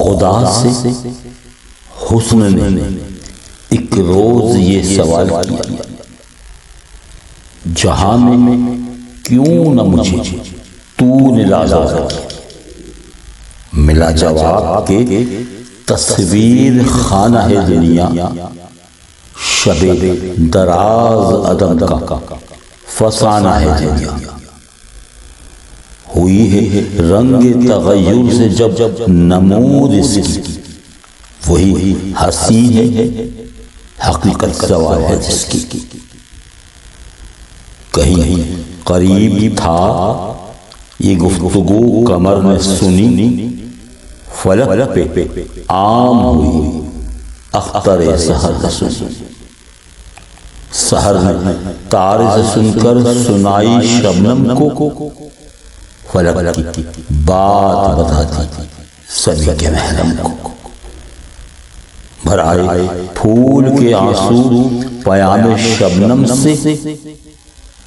خدا سے حسن نے ایک روز یہ سوال کیا، جہاں میں کیوں نہ مجھے تو نے لازا کیا؟ ملا جواب کہ تصویر خانہ ہے دنیا، شب دراز عدم کا فسانہ ہے دنیا۔ ہوئی ہے رنگ تغیر سے جب نمود اس کی، وہی ہنسی ہے حقیقت سوال ہے جس کی۔ کہیں قریب تھا یہ گفتگو قمر نے سنی، فلک پہ عام ہوئی اختر سحر نے سنی۔ سحر نے تارے سے سن کر سنائی شبنم کو، فلک کی بات بتاتی سبھی کے محرم کو۔ بھرائے پھول کے آنسو پیام شبنم سے،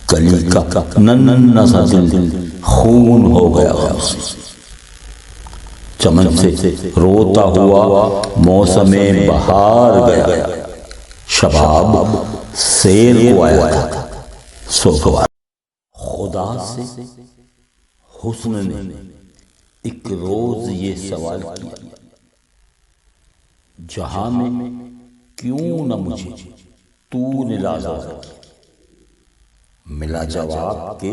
کلی کا ننھا سا دل خون ہو گیا غم سے۔ چمن سے روتا ہوا موسم بہار گیا، شباب سیر کو آیا تھا سوگوار۔ خدا سے حسن نے ایک روز یہ سوال کیا، جہاں میں کیوں نہ مجھے تو نے لازا کیا؟ ملا جواب کہ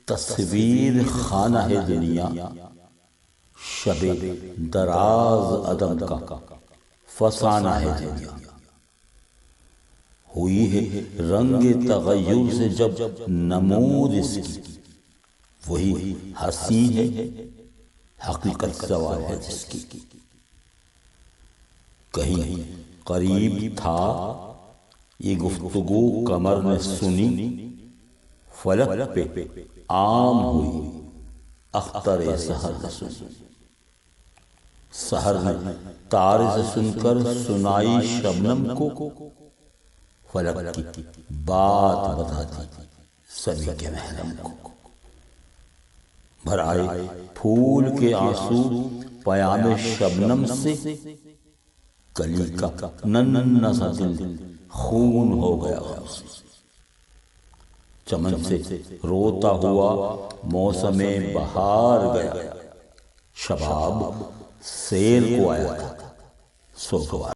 تصویر خانہ ہے دنیا، شب دراز عدم کا فسانہ ہے دنیا۔ ہوئی ہے رنگ تغیر سے جب نمود اس کی، وہی ہنسی ہے حقیقت سوال ہے جس کی۔ کہیں قریب تھا یہ گفتگو قمر نے سنی، فلک پہ عام ہوئی اختر سحر نے سنی۔ سحر نے تارے سے سن کر سنائی شبنم کو، فلک کی بات بتاتی سبھی کے محرم کو۔ بھرائے پھول کے آنسو پیام شبنم سے، کلی کا ننھا سا دل خون ہو گیا غم سے۔ چمن سے روتا ہوا موسم بہار گیا، شباب سیر کو آیا تھا سوگوار۔